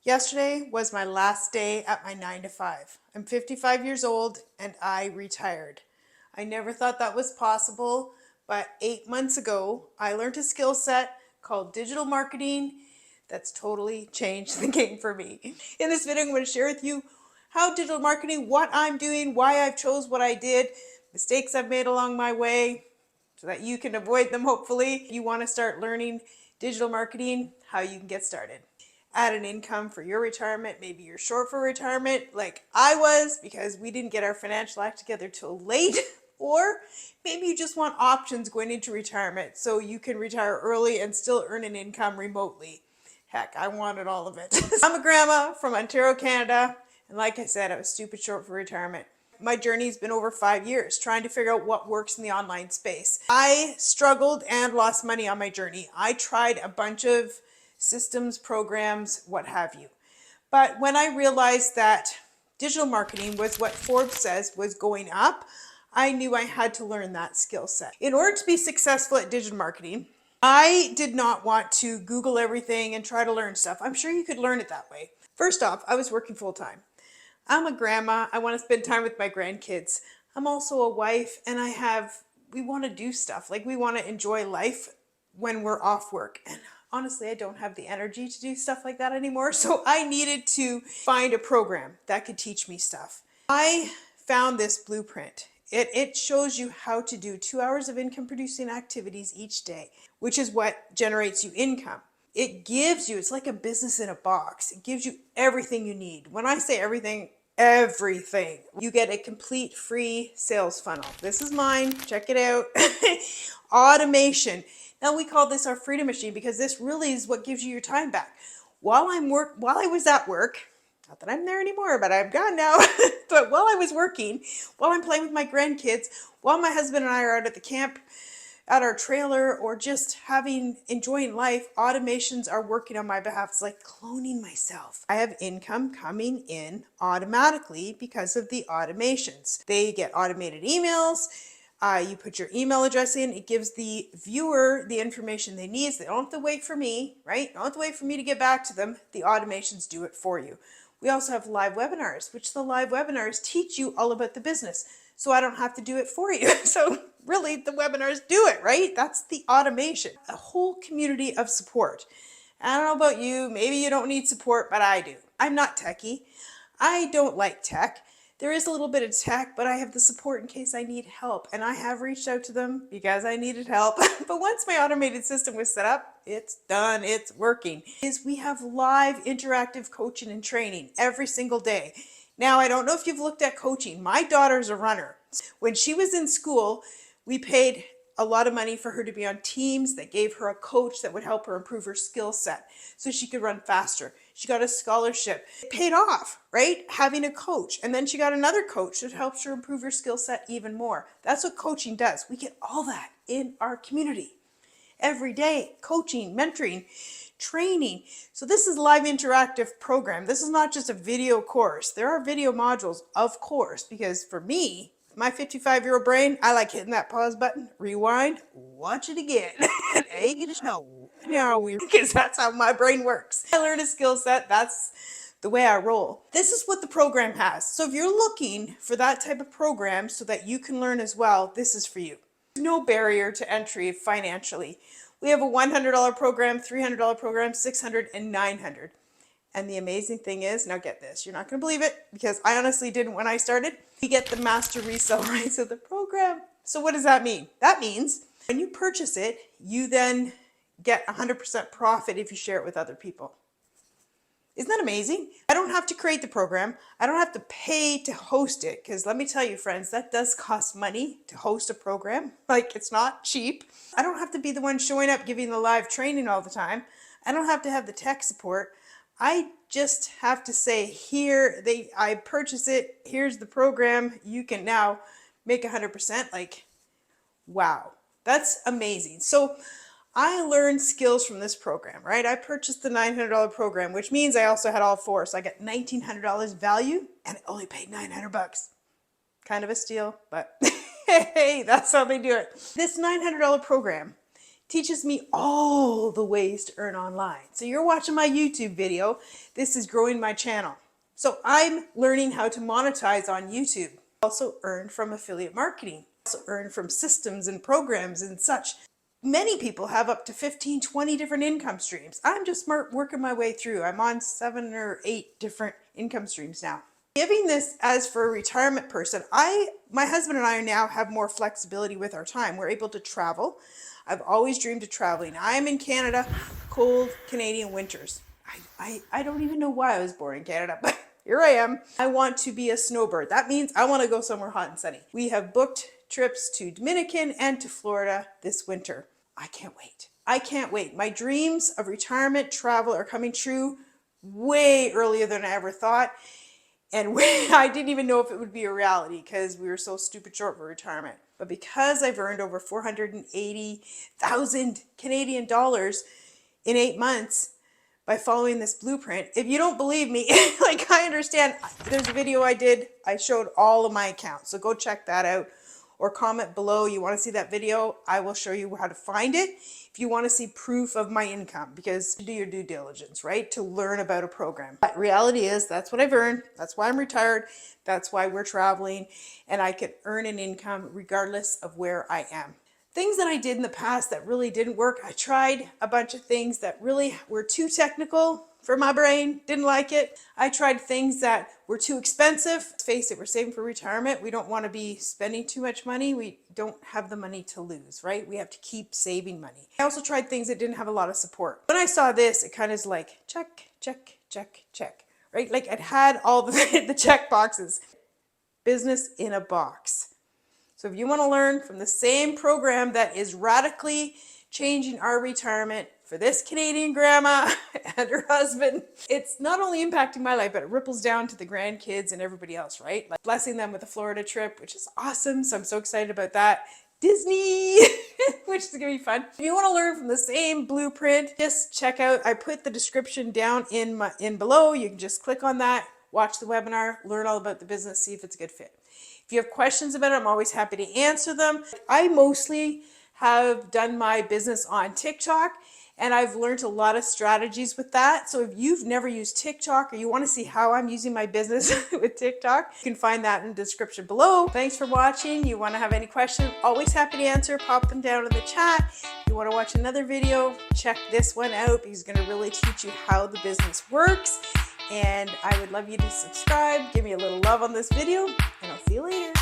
Yesterday was my last day at my 9 to 5. I'm 55 years old and I retired. I never thought that was possible, but 8 months ago, I learned a skill set called digital marketing that's totally changed the game for me. In this video, I'm going to share with you how digital marketing, what I'm doing, why I've chose what I did, mistakes I've made along my way, so that you can avoid them hopefully. If you want to start learning digital marketing, how you can get started. Add an income for your retirement. Maybe you're short for retirement like I was because we didn't get our financial act together till late. Or maybe you just want options going into retirement so you can retire early and still earn an income remotely. Heck, I wanted all of it. I'm a grandma from Ontario, Canada, and like I said, I was stupid short for retirement. My journey's been over 5 years trying to figure out what works in the online space. I struggled and lost money on my journey. I tried a bunch of systems, programs, what have you. But when I realized that digital marketing was what Forbes says was going up, I knew I had to learn that skill set. In order to be successful at digital marketing, I did not want to Google everything and try to learn stuff. I'm sure you could learn it that way. First off, I was working full time. I'm a grandma. I want to spend time with my grandkids. I'm also a wife and we want to do stuff. Like we want to enjoy life when we're off work. And honestly, I don't have the energy to do stuff like that anymore. So I needed to find a program that could teach me stuff. I found this blueprint. It shows you how to do 2 hours of income producing activities each day, which is what generates you income. It gives you, it's like a business in a box. It gives you everything you need. When I say everything, everything. You get a complete free sales funnel. This is mine. Check it out. Automation. Now we call this our freedom machine because this really is what gives you your time back. While I was at work, not that I'm there anymore, but I'm gone now. But while I was working, while I'm playing with my grandkids, while my husband and I are out at the camp, at our trailer, or just enjoying life, automations are working on my behalf. It's like cloning myself. I have income coming in automatically because of the automations. They get automated emails. You put your email address in, it gives the viewer the information they need. So they don't have to wait for me, right? They don't have to wait for me to get back to them. The automations do it for you. We also have live webinars, which the live webinars teach you all about the business. So I don't have to do it for you. So really the webinars do it, right? That's the automation. A whole community of support. I don't know about you, maybe you don't need support, but I do. I'm not techie. I don't like tech. There is a little bit of tech, but I have the support in case I need help. And I have reached out to them because I needed help. But once my automated system was set up, it's done, it's working. We have live interactive coaching and training every single day. Now, I don't know if you've looked at coaching. My daughter's a runner. When she was in school, we paid a lot of money for her to be on teams that gave her a coach that would help her improve her skill set so she could run faster. She got a scholarship. It paid off, right? Having a coach. And then she got another coach that helps her improve her skill set even more. That's what coaching does. We get all that in our community. Every day, coaching, mentoring, training. So this is a live interactive program. This is not just a video course. There are video modules, of course, because for me, my 55-year-old brain, I like hitting that pause button, rewind, watch it again. Because that's how my brain works. I learned a skill set. That's the way I roll. This is what the program has. So if you're looking for that type of program so that you can learn as well, this is for you. There's no barrier to entry financially. We have a $100 program, $300 program, $600, and $900. And the amazing thing is, now get this, you're not going to believe it because I honestly didn't when I started. We get the master resell rights of the program. So what does that mean? That means when you purchase it, you then get 100% profit if you share it with other people. Isn't that amazing? I don't have to create the program. I don't have to pay to host it because let me tell you, friends, that does cost money to host a program. Like it's not cheap. I don't have to be the one showing up giving the live training all the time. I don't have to have the tech support. I just have to say I purchase it, here's the program, you can now make 100%. Like, wow, that's amazing. So I learned skills from this program, right? I purchased the $900 program, which means I also had all four. So I got $1,900 value and I only paid $900. Kind of a steal, but hey, that's how they do it. This $900 program teaches me all the ways to earn online. So you're watching my YouTube video. This is growing my channel. So I'm learning how to monetize on YouTube. Also earn from affiliate marketing. Also earn from systems and programs and such. Many people have up to 15, 20 different income streams. I'm just working my way through. I'm on 7 or 8 different income streams now. Giving this as for a retirement person, my husband and I now have more flexibility with our time. We're able to travel. I've always dreamed of traveling. I am in Canada, cold Canadian winters. I don't even know why I was born in Canada, but here I am. I want to be a snowbird. That means I want to go somewhere hot and sunny. We have booked trips to Dominican and to Florida this winter. I can't wait. I can't wait. My dreams of retirement travel are coming true way earlier than I ever thought. And I didn't even know if it would be a reality because we were so stupid short for retirement. But because I've earned over 480,000 Canadian dollars in 8 months by following this blueprint, if you don't believe me, like I understand, there's a video I did, I showed all of my accounts. So go check that out or comment below. You want to see that video? I will show you how to find it. If you want to see proof of my income, because do your due diligence, right? To learn about a program. But reality is that's what I've earned. That's why I'm retired. That's why we're traveling, and I can earn an income regardless of where I am. Things that I did in the past that really didn't work. I tried a bunch of things that really were too technical for my brain, didn't like it. I tried things that were too expensive. Let's face it, we're saving for retirement. We don't want to be spending too much money. We don't have the money to lose, right? We have to keep saving money. I also tried things that didn't have a lot of support. When I saw this, it kind of is like, check, check, check, check, right? Like it had all the check boxes. Business in a box. So if you want to learn from the same program that is radically changing our retirement for this Canadian grandma and her husband, it's not only impacting my life, but it ripples down to the grandkids and everybody else, right? Like blessing them with a Florida trip, which is awesome. So I'm so excited about that. Disney, which is gonna be fun. If you want to learn from the same blueprint, just check out, I put the description down in below. You can just click on that, watch the webinar, learn all about the business, see if it's a good fit. If you have questions about it, I'm always happy to answer them. I mostly have done my business on TikTok, and I've learned a lot of strategies with that. So if you've never used TikTok or you want to see how I'm using my business with TikTok, you can find that in the description below. Thanks for watching. You want to have any questions, always happy to answer. Pop them down in the chat. If you want to watch another video, check this one out. He's going to really teach you how the business works. And I would love you to subscribe, give me a little love on this video, and I'll see you later.